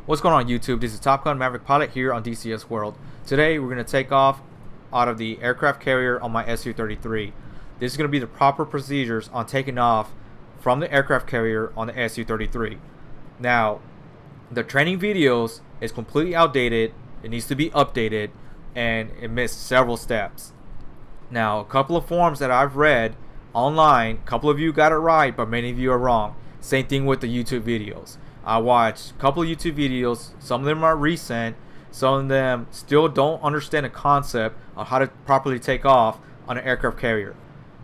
What's going on YouTube? This is Top Gun Maverick Pilot here on DCS World. Today we're going to take off out of the aircraft carrier on my Su-33. This is going to be the proper procedures on taking off from the aircraft carrier on the Su-33. Now, the training videos is completely outdated. It needs to be updated and it missed several steps. Now, a couple of forums that I've read online, a couple of you got it right, but many of you are wrong. Same thing with the YouTube videos. I watched a couple of YouTube videos. Some of them are recent. Some of them still don't understand the concept of how to properly take off on an aircraft carrier.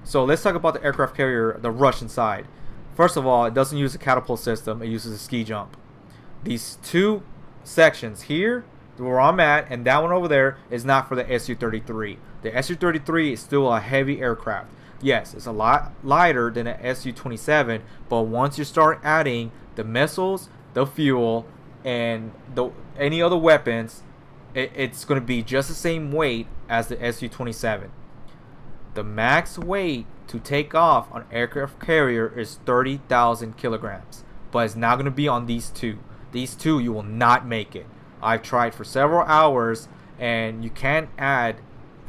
So let's talk about the aircraft carrier, the Russian side. First of all, it doesn't use a catapult system. It uses a ski jump. These two sections here, where I'm at, and that one over there is not for the Su-33. The Su-33 is still a heavy aircraft. Yes, it's a lot lighter than an Su-27, but once you start adding the missiles, the fuel, and any other weapons, it's going to be just the same weight as the Su-27. The max weight to take off on aircraft carrier is 30,000 kilograms, but it's not going to be on these two. These two, you will not make it. I've tried for several hours, and you can't add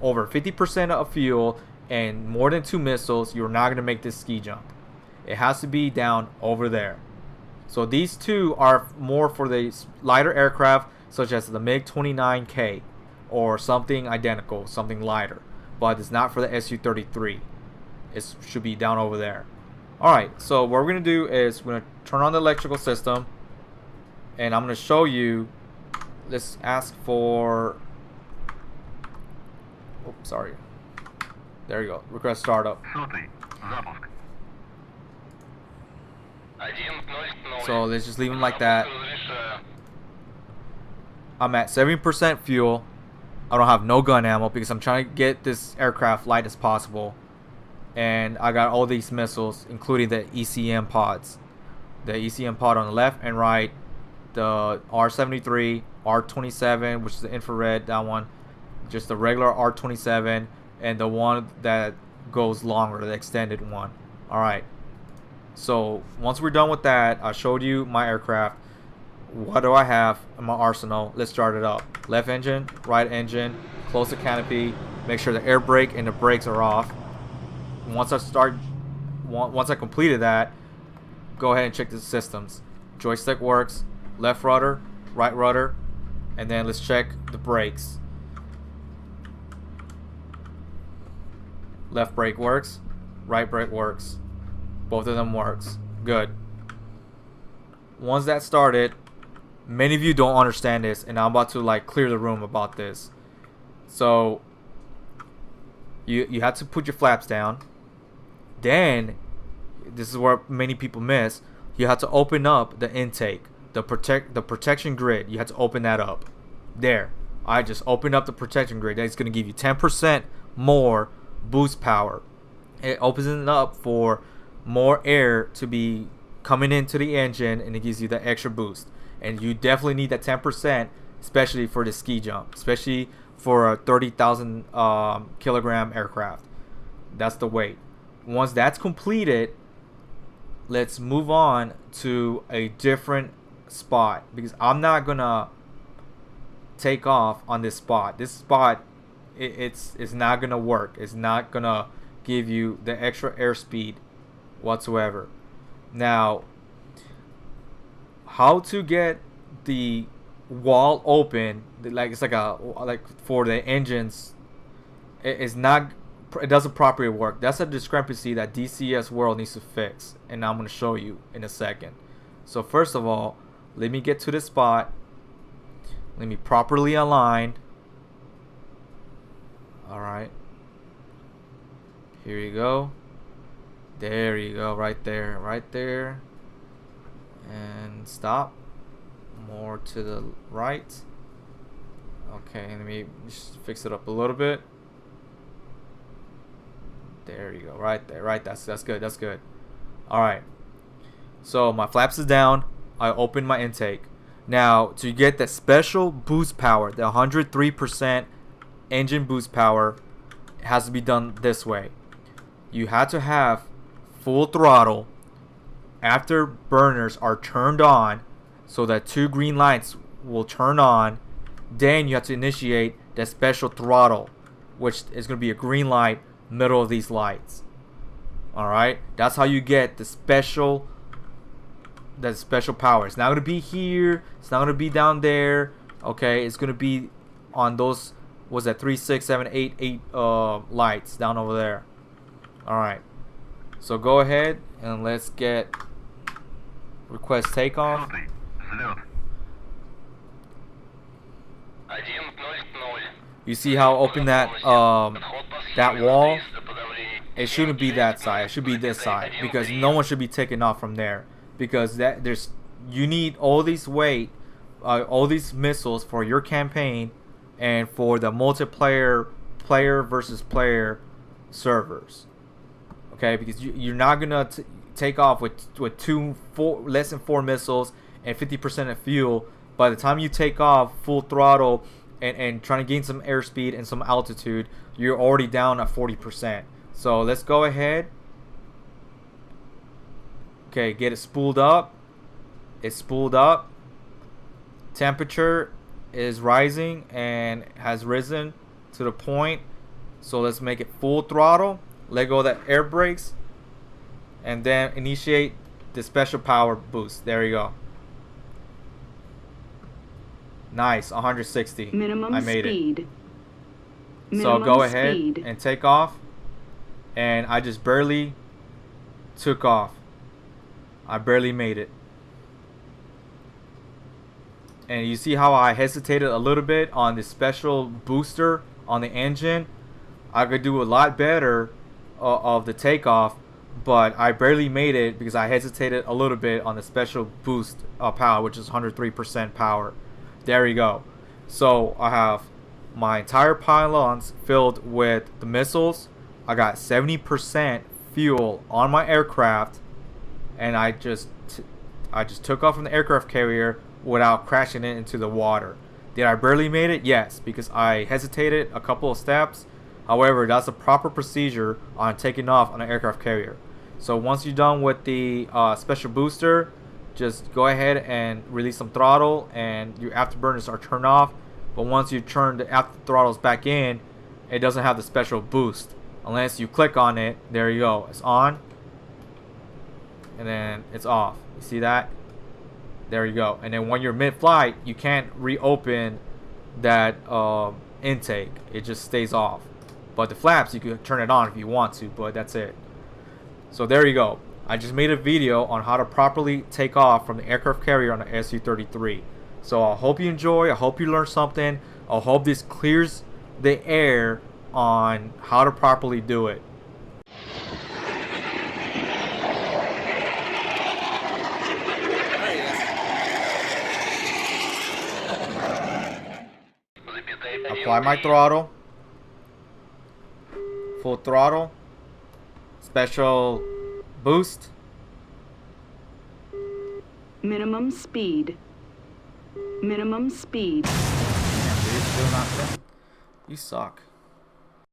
over 50% of fuel and more than 2 missiles. You're not going to make this ski jump. It has to be down over there. So these two are more for the lighter aircraft, such as the MiG-29K or something identical, something lighter. But it's not for the Su-33. It should be down over there. Alright, so what we're going to do is we're going to turn on the electrical system. And I'm going to show you. Let's ask for... Oops, sorry. There you go. Request startup. So let's just leave them like that. I'm at 70% fuel. I don't have no gun ammo because I'm trying to get this aircraft light as possible. And I got all these missiles, including the ECM pods. The ECM pod on the left and right. The R-73, R-27, which is the infrared, that one. Just the regular R-27. And the one that goes longer, the extended one. Alright. So once we're done with that, I showed you my aircraft. What do I have in my arsenal? Let's start it up. Left engine, right engine, close the canopy, make sure the air brake and the brakes are off. Once I completed that, go ahead and check the systems. Joystick works, left rudder, right rudder, and then let's check the brakes. Left brake works, right brake works. Both of them works. Good. Once that started, many of you don't understand this, and I'm about to like clear the room about this. So you have to put your flaps down. Then this is where many people miss. You have to open up the intake, the protection grid. You have to open that up. There. I just opened up the protection grid. That's going to give you 10% more boost power. It opens it up for more air to be coming into the engine, and it gives you the extra boost. And you definitely need that 10%, especially for the ski jump, especially for a 30,000 kilogram aircraft. That's the weight. Once that's completed, let's move on to a different spot, because I'm not gonna take off on this spot. This spot, it's not gonna work. It's not gonna give you the extra airspeed whatsoever. Now, how to get the wall open, like it's like for the engines, it doesn't properly work. That's a discrepancy that DCS World needs to fix, and I'm going to show you in a second. So first of all, let me get to the spot. Let me properly align. Alright, here you go. There you go, right there, and stop. More to the right. Okay, let me just fix it up a little bit. There you go, right there, right. That's good. That's good. All right. So my flaps is down. I open my intake. Now to get the special boost power, the 103% engine boost power, it has to be done this way. You have to have full throttle after burners are turned on, so that 2 green lights will turn on. Then you have to initiate that special throttle, which is going to be a green light middle of these lights. Alright, that's how you get the special power. It's not going to be here, it's not going to be down there. Okay, it's going to be on those, was that 3, 6, 7, 8 lights down over there. Alright, so go ahead and let's get request takeoff. You see how open that that wall? It shouldn't be that side. It should be this side, because no one should be taking off from there, because you need all these all these missiles for your campaign and for the multiplayer player versus player servers. Okay, because you're not gonna take off with less than 4 missiles and 50% of fuel. By the time you take off full throttle and trying to gain some airspeed and some altitude, you're already down at 40%. So let's go ahead. Okay, get it spooled up. It's spooled up. Temperature is rising and has risen to the point. So let's make it full throttle. Let go of that air brakes. And then initiate the special power boost. There you go. Nice, 160. Minimum I made speed. it. So go ahead and take off. And I just barely took off. I barely made it. And you see how I hesitated a little bit on the special booster on the engine. I could do a lot better of the takeoff, but I barely made it because I hesitated a little bit on the special boost power, which is 103% power. There you go. So I have my entire pylons filled with the missiles. I got 70% fuel on my aircraft, and I just took off from the aircraft carrier without crashing it into the water. Did I barely made it? Yes, because I hesitated a couple of steps. However, that's a proper procedure on taking off on an aircraft carrier. So once you're done with the special booster, just go ahead and release some throttle and your afterburners are turned off. But once you turn the after throttles back in, it doesn't have the special boost unless you click on it. There you go, it's on and then it's off. You see that? There you go. And then when you're mid-flight, you can't reopen that intake. It just stays off. But the flaps, you can turn it on if you want to, but that's it. So there you go. I just made a video on how to properly take off from the aircraft carrier on the Su-33. So I hope you enjoy. I hope you learned something. I hope this clears the air on how to properly do it. Apply my throttle. Full throttle. Special boost. Minimum speed. Minimum speed. Damn, dude, still not done. You suck.